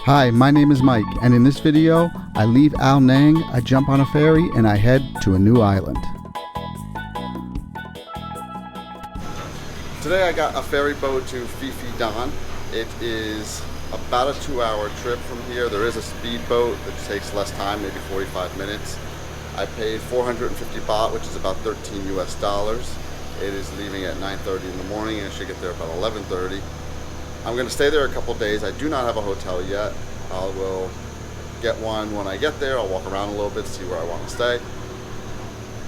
Hi, my name is Mike, and in this video, I leave Ao Nang, I jump on a ferry, and I head to a new island. Today I got a ferry boat to Phi Phi Don. It is about a 2-hour trip from here. There is a speedboat that takes less time, maybe 45 minutes. I paid 450 baht, which is about 13 US dollars. It is leaving at 9:30 in the morning and I should get there about 11:30. I'm going to stay there a couple days. I do not have a hotel yet. I will get one when I get there. I'll walk around a little bit, see where I want to stay.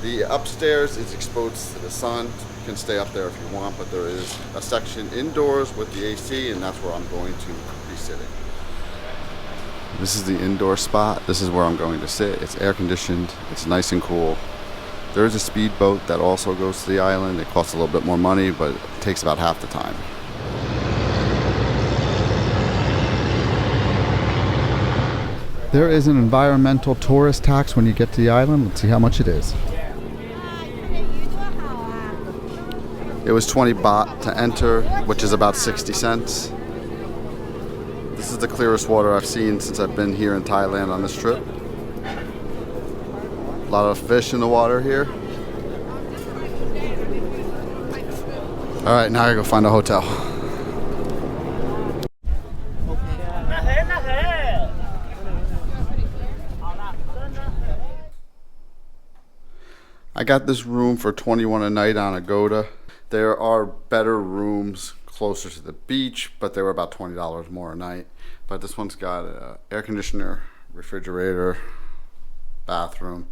The upstairs is exposed to the sun. You can stay up there if you want, but there is a section indoors with the AC, and that's where I'm going to be sitting. This is the indoor spot. This is where I'm going to sit. It's air conditioned. It's nice and cool. There is a speedboat that also goes to the island. It costs a little bit more money, but it takes about half the time. There is an environmental tourist tax when you get to the island. Let's see how much it is. It was 20 baht to enter, which is about 60 cents. This is the clearest water I've seen since I've been here in Thailand on this trip. A lot of fish in the water here. All right, now I gotta go find a hotel. I got this room for 21 a night on Agoda. There are better rooms closer to the beach, but they were about $20 more a night. But this one's got an air conditioner, refrigerator, bathroom.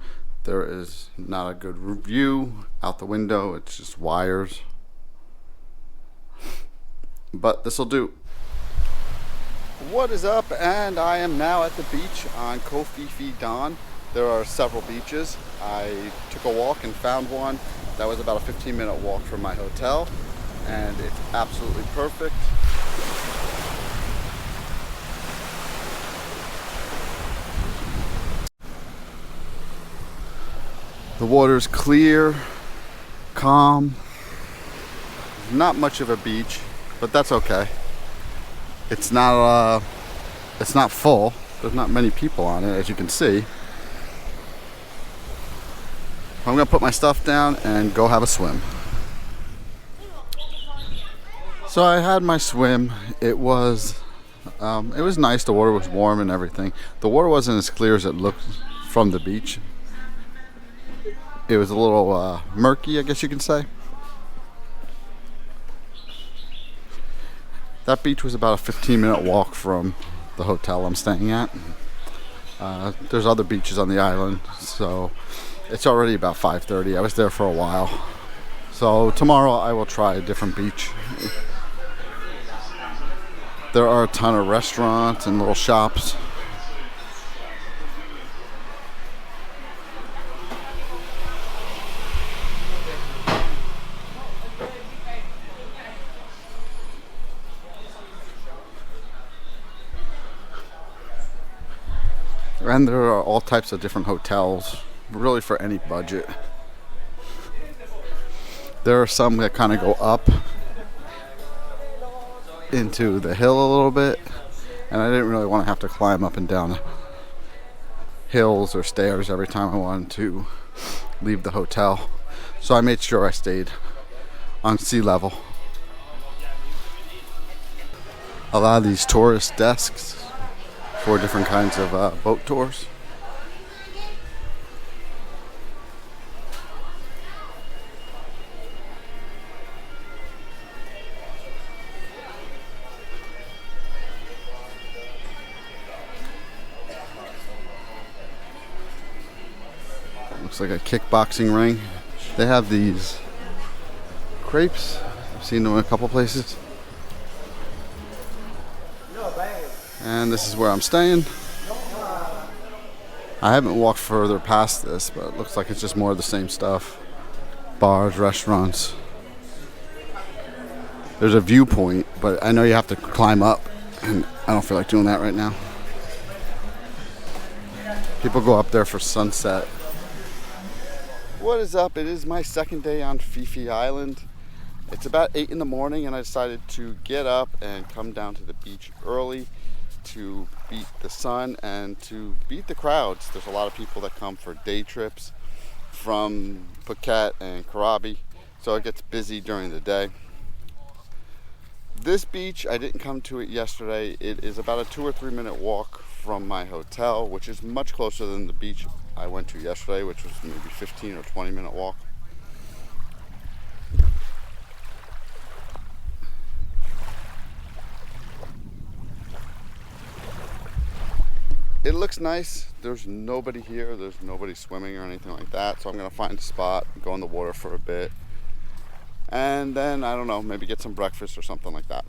There is not a good view out the window. It's just wires. But this will do. What is up? And I am now at the beach on Koh Phi Phi Don. There are several beaches. I took a walk and found one that was about a 15-minute walk from my hotel, and it's absolutely perfect. The water's clear, calm. Not much of a beach, but that's okay. It's not full. There's not many people on it, as you can see. I'm gonna put my stuff down and go have a swim. So I had my swim. It was nice. The water was warm and everything. The water wasn't as clear as it looked from the beach. It was a little murky, I guess you can say. That beach was about a 15-minute walk from the hotel I'm staying at. There's other beaches on the island, so it's already about 5:30. I was there for a while. So tomorrow I will try a different beach. There are a ton of restaurants and little shops. And there are all types of different hotels, really for any budget. There are some that kind of go up into the hill a little bit, and I didn't really want to have to climb up and down hills or stairs every time I wanted to leave the hotel. So I made sure I stayed on sea level. A lot of these tourist desks for different kinds of boat tours. Looks like a kickboxing ring. They have these crepes. I've seen them in a couple places. And this is where I'm staying. I haven't walked further past this, but it looks like it's just more of the same stuff. Bars, restaurants. There's a viewpoint, but I know you have to climb up, and I don't feel like doing that right now. People go up there for sunset. What is up? It is my second day on Phi Phi Island. It's about 8 in the morning, and I decided to get up and come down to the beach early. to beat the sun and to beat the crowds. There's a lot of people that come for day trips from Phuket and Krabi, so it gets busy during the day. This beach, I didn't come to it yesterday. It is about a 2 or 3 minute walk from my hotel, which is much closer than the beach I went to yesterday, which was maybe 15 or 20 minute walk. It looks nice. There's nobody here. There's nobody swimming or anything like that. So I'm gonna find a spot, go in the water for a bit, and then, I don't know, maybe get some breakfast or something like that.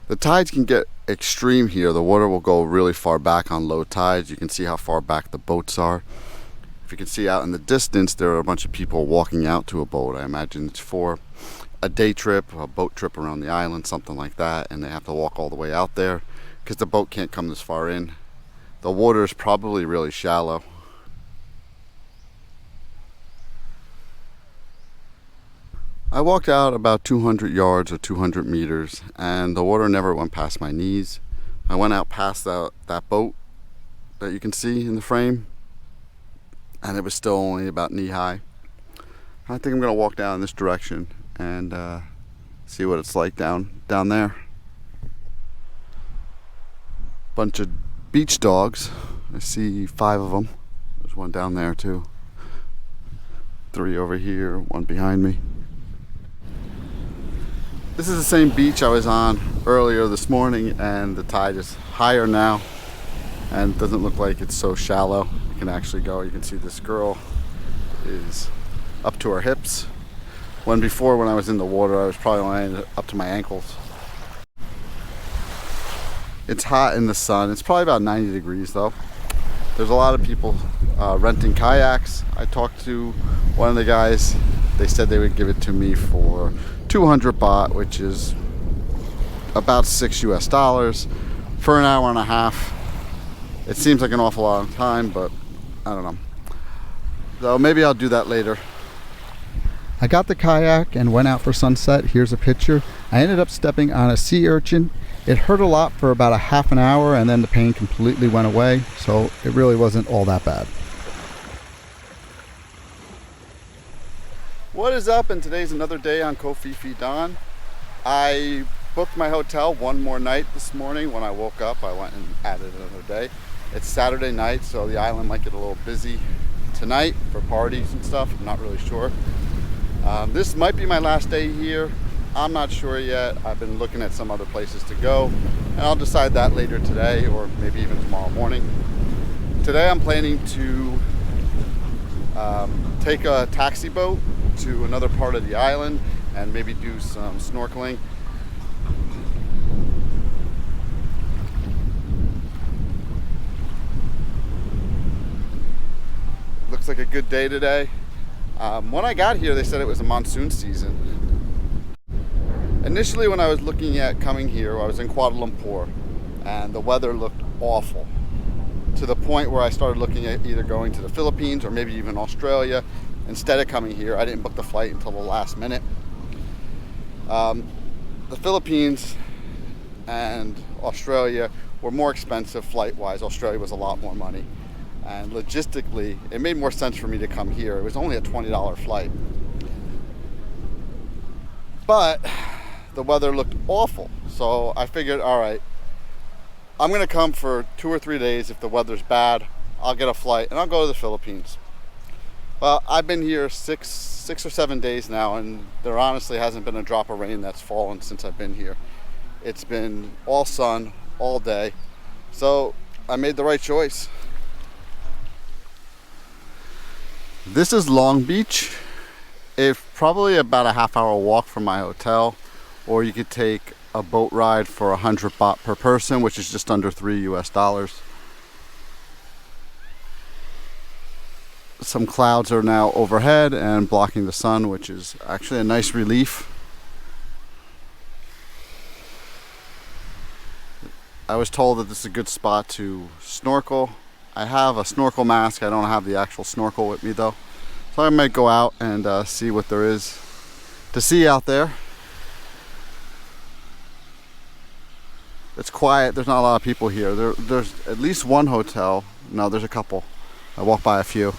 The tides can get extreme here. The water will go really far back on low tides. You can see how far back the boats are. If you can see out in the distance, there are a bunch of people walking out to a boat. I imagine it's for a day trip, a boat trip around the island, something like that, and they have to walk all the way out there because the boat can't come this far in. The water is probably really shallow. I walked out about 200 yards or 200 meters and the water never went past my knees. I went out past that boat that you can see in the frame and it was still only about knee high. I think I'm gonna walk down this direction and see what it's like down there. Bunch of beach dogs. I see 5 of them. There's one down there too. 3 over here, 1 behind me. This is the same beach I was on earlier this morning, and the tide is higher now and it doesn't look like it's so shallow. You can actually go. You can see this girl is up to her hips. When I was in the water, I was probably only up to my ankles. It's hot in the sun. It's probably about 90 degrees though. There's a lot of people renting kayaks. I talked to one of the guys. They said they would give it to me for 200 baht, which is about $6 US for an hour and a half. It seems like an awful long time, but I don't know. So maybe I'll do that later. I got the kayak and went out for sunset. Here's a picture. I ended up stepping on a sea urchin. It hurt a lot for about a half an hour and then the pain completely went away, so it really wasn't all that bad. What is up? And today's another day on Koh Phi Phi Don. I booked my hotel one more night this morning. When I woke up, I went and added another day. It's Saturday night, so the island might get a little busy tonight for parties and stuff. I'm not really sure. This might be my last day here. I'm not sure yet. I've been looking at some other places to go, and I'll decide that later today or maybe even tomorrow morning. Today I'm planning to take a taxi boat to another part of the island and maybe do some snorkeling. Looks like a good day today. When I got here, they said it was a monsoon season. Initially, when I was looking at coming here, I was in Kuala Lumpur and the weather looked awful, to the point where I started looking at either going to the Philippines or maybe even Australia instead of coming here. I didn't book the flight until the last minute. The Philippines and Australia were more expensive flight-wise. Australia was a lot more money. And logistically, it made more sense for me to come here. It was only a $20 flight. But the weather looked awful. So I figured, all right, I'm gonna come for 2 or 3 days. If the weather's bad, I'll get a flight and I'll go to the Philippines. Well, I've been here six or 7 days now, and there honestly hasn't been a drop of rain that's fallen since I've been here. It's been all sun, all day. So I made the right choice. This is Long Beach. It's probably about a half-hour walk from my hotel, or you could take a boat ride for 100 baht per person, which is just under $3 US. Some clouds are now overhead and blocking the sun, which is actually a nice relief. I was told that this is a good spot to snorkel. I have a snorkel mask. I don't have the actual snorkel with me though. So I might go out and see what there is to see out there. It's quiet. There's not a lot of people here. There's at least one hotel. No, there's a couple. I walked by a few.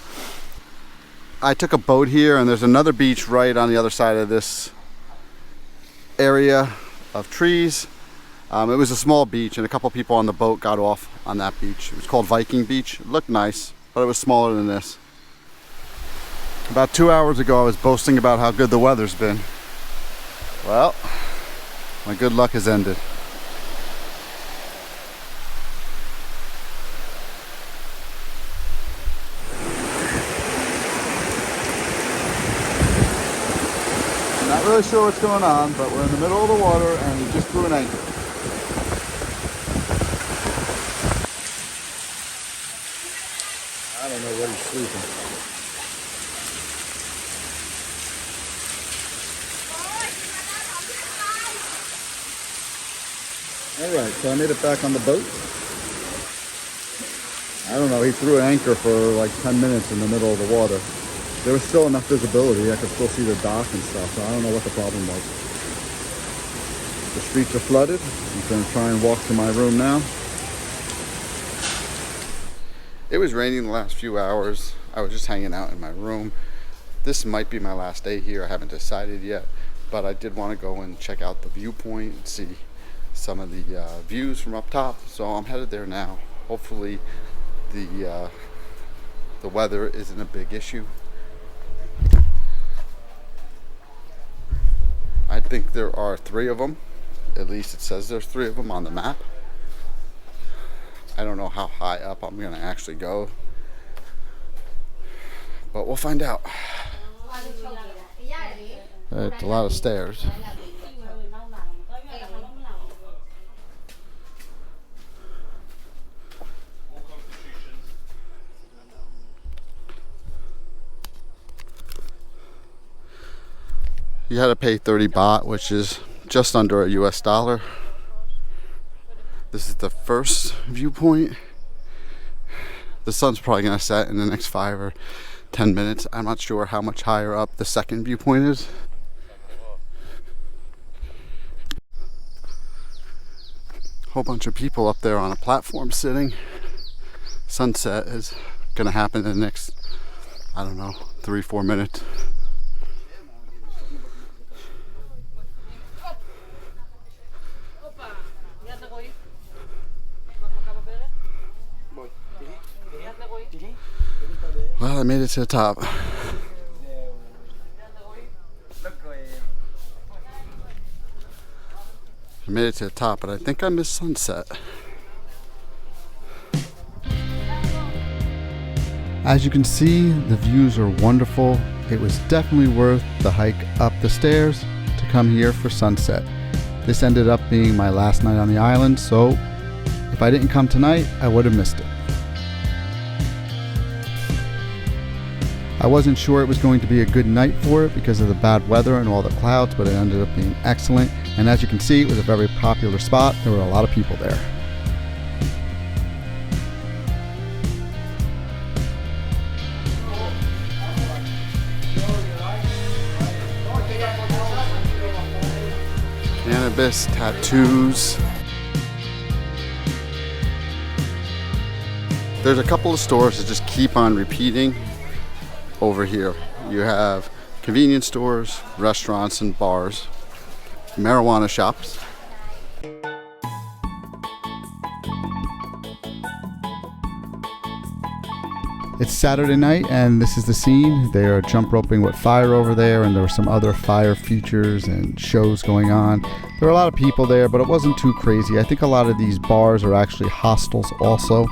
I took a boat here, and there's another beach right on the other side of this area of trees. It was a small beach, and a couple people on the boat got off on that beach. It was called Viking Beach. It looked nice, but it was smaller than this. About 2 hours ago, I was boasting about how good the weather's been. Well, my good luck has ended. Not really sure what's going on, but we're in the middle of the water and we just threw an anchor. I don't know where he's sleeping. Alright, so I made it back on the boat. I don't know, he threw an anchor for like 10 minutes in the middle of the water. There was still enough visibility, I could still see the dock and stuff, so I don't know what the problem was. The streets are flooded. I'm going to try and walk to my room now. It was raining the last few hours. I was just hanging out in my room. This might be my last day here. I haven't decided yet, but I did want to go and check out the viewpoint and see some of the views from up top. So I'm headed there now. Hopefully the weather isn't a big issue. I think there are 3 of them. At least it says there's 3 of them on the map. I don't know how high up I'm gonna actually go, but we'll find out. It's a lot of stairs. You had to pay 30 baht, which is just under a US dollar. This is the first viewpoint. The sun's probably gonna set in the next 5 or 10 minutes. I'm not sure how much higher up the second viewpoint is. Whole bunch of people up there on a platform sitting. Sunset is gonna happen in the next, I don't know, 3-4 minutes. Well, I made it to the top. I made it to the top, but I think I missed sunset. As you can see, the views are wonderful. It was definitely worth the hike up the stairs to come here for sunset. This ended up being my last night on the island, so if I didn't come tonight, I would have missed it. I wasn't sure it was going to be a good night for it because of the bad weather and all the clouds, but it ended up being excellent. And as you can see, it was a very popular spot. There were a lot of people there. Cannabis, tattoos. There's a couple of stores that just keep on repeating. Over here you have convenience stores, restaurants and bars, marijuana shops. It's Saturday night and this is the scene. They are jump roping with fire over there, and there were some other fire features and shows going on. There were a lot of people there, but it wasn't too crazy. I think a lot of these bars are actually hostels also.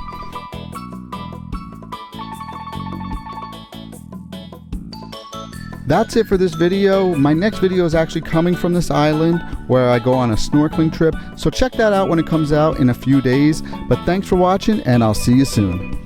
That's it for this video. My next video is actually coming from this island where I go on a snorkeling trip. So check that out when it comes out in a few days. But thanks for watching, and I'll see you soon.